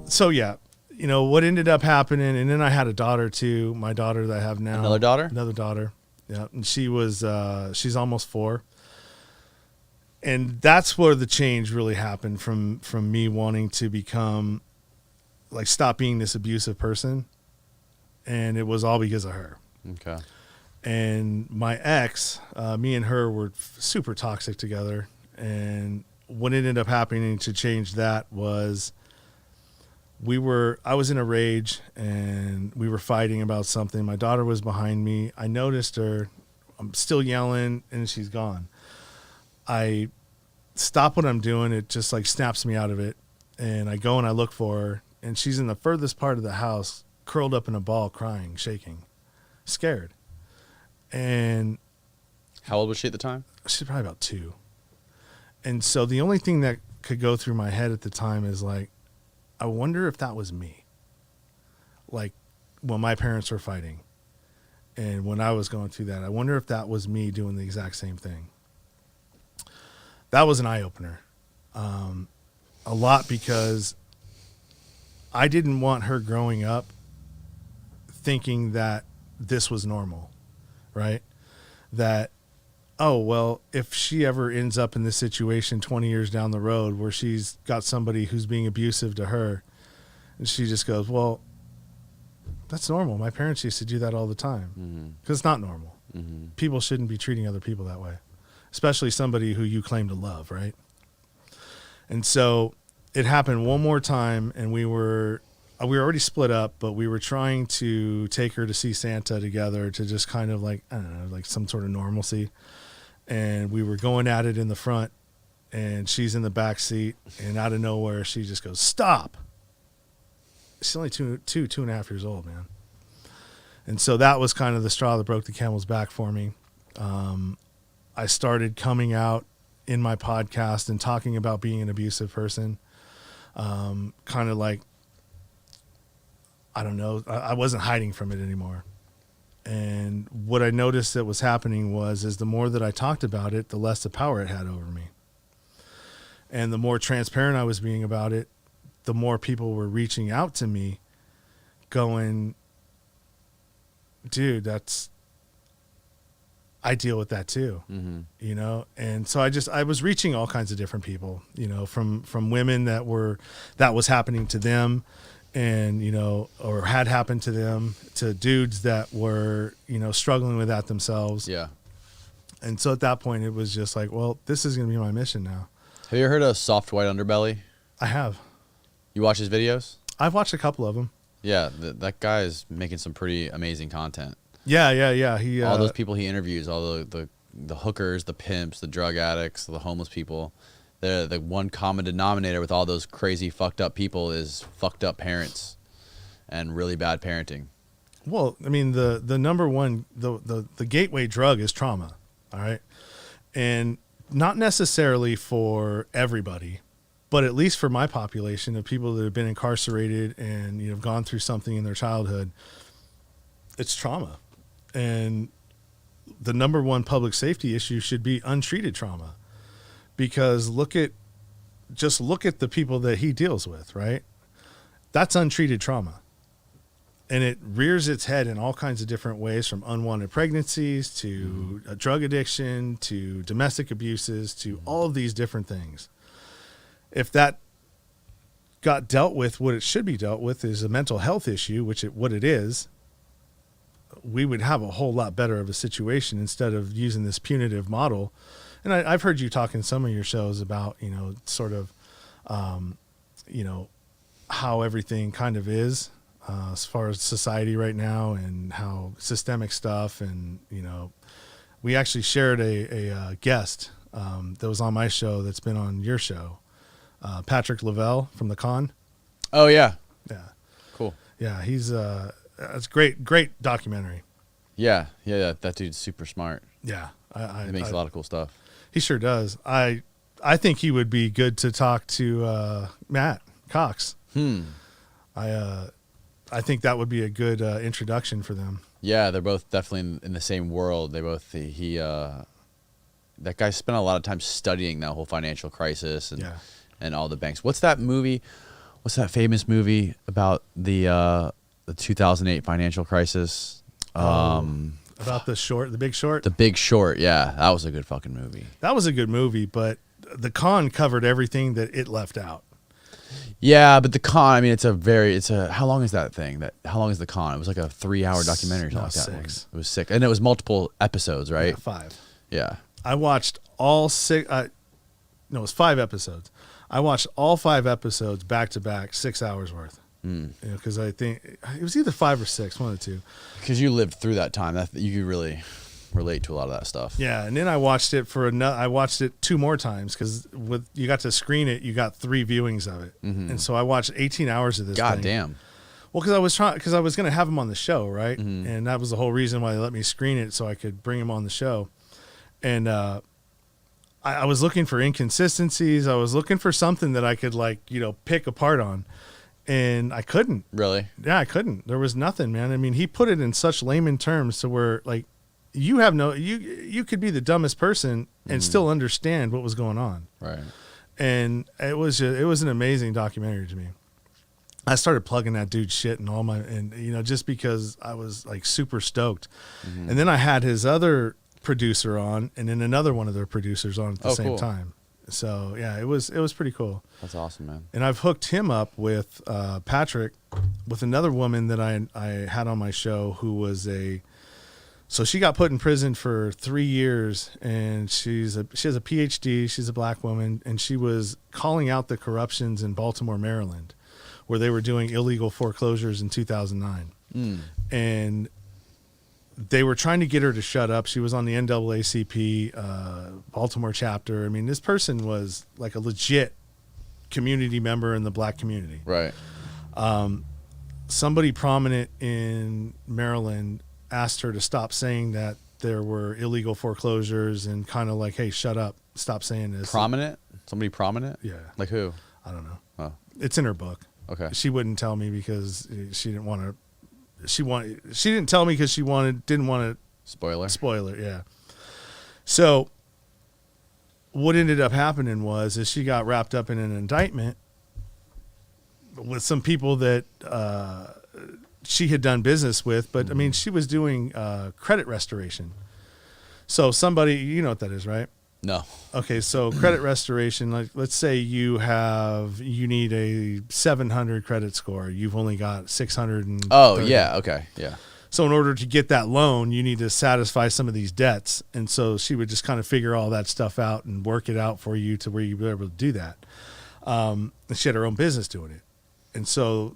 So yeah, what ended up happening, and then I had a daughter too. My daughter that I have now. Another daughter? Another daughter. Yeah, and she's almost 4. And that's where the change really happened from me wanting to become, like, stop being this abusive person. And it was all because of her. Okay. And my ex, me and her were super toxic together. And what ended up happening to change that was I was in a rage and we were fighting about something. My daughter was behind me. I noticed her. I'm still yelling and she's gone. I stop what I'm doing. It just like snaps me out of it. And I go and I look for her, and she's in the furthest part of the house, curled up in a ball, crying, shaking, scared. And how old was she at the time? She's probably about 2. And so the only thing that could go through my head at the time is like, I wonder if that was me. Like when my parents were fighting and when I was going through that, I wonder if that was me doing the exact same thing. That was an eye-opener. A lot, because I didn't want her growing up thinking that this was normal, right? That, oh, well, if she ever ends up in this situation 20 years down the road where she's got somebody who's being abusive to her, and she just goes, well, that's normal. My parents used to do that all the time. Because it's not normal. Mm-hmm. People shouldn't be treating other people that way, especially somebody who you claim to love, right? And so it happened one more time, and we were already split up, but we were trying to take her to see Santa together to just kind of like, I don't know, like some sort of normalcy. And we were going at it in the front, and she's in the back seat, and out of nowhere, she just goes, stop. She's only 2.5 years old, man. And so that was kind of the straw that broke the camel's back for me. I started coming out in my podcast and talking about being an abusive person. Kind of like, I don't know, I wasn't hiding from it anymore. And what I noticed that was happening is the more that I talked about it, the less the power it had over me. And the more transparent I was being about it, the more people were reaching out to me going, dude, I deal with that too, And so I was reaching all kinds of different people, from women that was happening to them and, or had happened to them, to dudes that were, struggling with that themselves. Yeah. And so at that point it was just like, well, this is going to be my mission now. Have you ever heard of Soft White Underbelly? I have. You watch his videos? I've watched a couple of them. Yeah. That guy is making some pretty amazing content. Yeah. He all those people he interviews, all the hookers, the pimps, the drug addicts, the homeless people. The one common denominator with all those crazy fucked up people is fucked up parents and really bad parenting. Well, I mean, the number one, the gateway drug is trauma. All right. And not necessarily for everybody, but at least for my population of people that have been incarcerated and, have gone through something in their childhood, it's trauma. And the number one public safety issue should be untreated trauma, because look at the people that he deals with, right? That's untreated trauma. And it rears its head in all kinds of different ways, from unwanted pregnancies to drug addiction to domestic abuses to all of these different things. If that got dealt with, what it should be dealt with is a mental health issue, what it is, we would have a whole lot better of a situation instead of using this punitive model. And I've heard you talk in some of your shows about, sort of, how everything kind of is as far as society right now and how systemic stuff. And, we actually shared a guest that was on my show that's been on your show, Patrick Lavelle from The Con. Oh, yeah. Yeah. Cool. Yeah, he's it's great documentary. Yeah, that dude's super smart. Yeah, he makes a lot of cool stuff. He sure does. I think he would be good to talk to Matt Cox. I think that would be a good introduction for them. Yeah, they're both definitely in the same world. They both that guy spent a lot of time studying that whole financial crisis and all the banks. What's that movie what's that famous movie about the 2008 financial crisis? About the Big Short. The Big Short. Yeah, that was a good fucking movie. That was a good movie, but the con covered everything that it left out. Yeah, but the con, I mean, how long is that thing? How long is the con? It was like a 3-hour documentary or something like that. 6. It was 6. And it was multiple episodes, right? Yeah, 5. Yeah. I watched all 6. No, it was 5 episodes. I watched all 5 episodes back to back, 6 hours worth. Because I think it was either 5 or 6, one of the two. Because you lived through that time. You could really relate to a lot of that stuff. Yeah, and then I watched it I watched it 2 more times because you got to screen it. You got 3 viewings of it, and so I watched 18 hours of this. God thing. damn. Well, because I was going to have him on the show, right? And that was the whole reason why they let me screen it, so I could bring him on the show. And I was looking for inconsistencies. I was looking for something that I could pick apart on, and I couldn't. Really? Yeah, I couldn't. There was nothing, man. I mean, he put it in such layman terms to where you could be the dumbest person and still understand what was going on. Right. And it was an amazing documentary to me. I started plugging that dude's shit and just because I was super stoked. And then I had his other producer on and then another one of their producers on at the same time. So yeah, it was pretty cool. That's awesome, man. And I've hooked him up with Patrick, with another woman that I had on my show who was so she got put in prison for 3 years, and she has a PhD. She's a black woman, and she was calling out the corruptions in Baltimore, Maryland, where they were doing illegal foreclosures in 2009. And they were trying to get her to shut up. She was on the NAACP Baltimore chapter. I mean, this person was like a legit community member in the black community. Right. Somebody prominent in Maryland asked her to stop saying that there were illegal foreclosures and kind of like, hey, shut up, stop saying this. Prominent? Somebody prominent? Yeah. Like who? I don't know. Oh. It's in her book. Okay. She wouldn't tell me because she didn't want to. She didn't tell me because didn't want to spoiler. Yeah. So what ended up happening is she got wrapped up in an indictment with some people that she had done business with, but I mean, she was doing credit restoration. So somebody, you know what that is, right? No. Okay, so credit restoration, like let's say you need a 700 credit score. You've only got 600. Oh, yeah, okay, yeah. So in order to get that loan, you need to satisfy some of these debts. And so she would just kind of figure all that stuff out and work it out for you to where you were able to do that. And she had her own business doing it. And so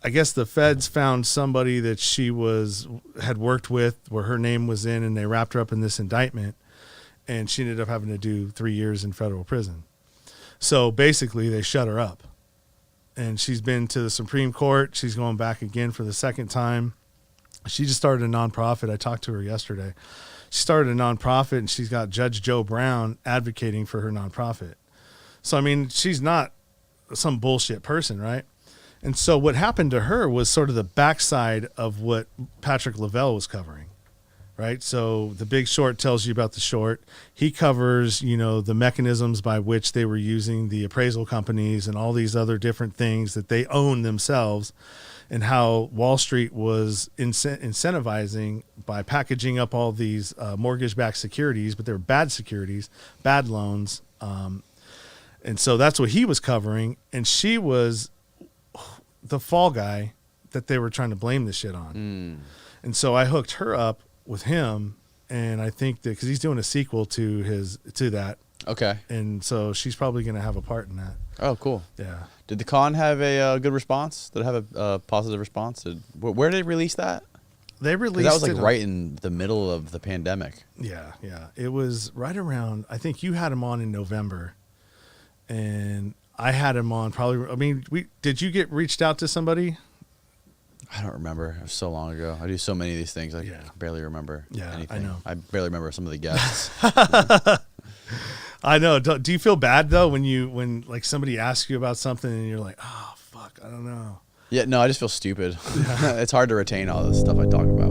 I guess the feds found somebody that she had worked with where her name was in, and they wrapped her up in this indictment, and she ended up having to do 3 years in federal prison. So basically they shut her up, and she's been to the Supreme Court. She's going back again for the second time. She just started a nonprofit. I talked to her yesterday. She started a nonprofit, and she's got Judge Joe Brown advocating for her nonprofit. So, I mean, she's not some bullshit person, right? And so what happened to her was sort of the backside of what Patrick Lavelle was covering, right? So The Big Short tells you about the short. He covers, the mechanisms by which they were using the appraisal companies and all these other different things that they own themselves, and how Wall Street was incentivizing by packaging up all these mortgage-backed securities, but they're bad securities, bad loans. And so that's what he was covering. And she was the fall guy that they were trying to blame this shit on. And so I hooked her up with him, and I think that because he's doing a sequel to that. Okay. And so she's probably going to have a part in that. Oh, cool. Yeah. Did the con have a good response? Did it have a positive response? Where did they release that? They released that was like right in the middle of the pandemic. Yeah, yeah. It was right around, I think you had him on in November, and I had him on probably, I mean, did you get reached out to somebody? I don't remember. It was so long ago. I do so many of these things. I barely remember anything. I know. I barely remember some of the guests. I know. Do you feel bad though when like somebody asks you about something and you're like, oh fuck, I don't know. Yeah, no, I just feel stupid. It's hard to retain all this stuff I talk about.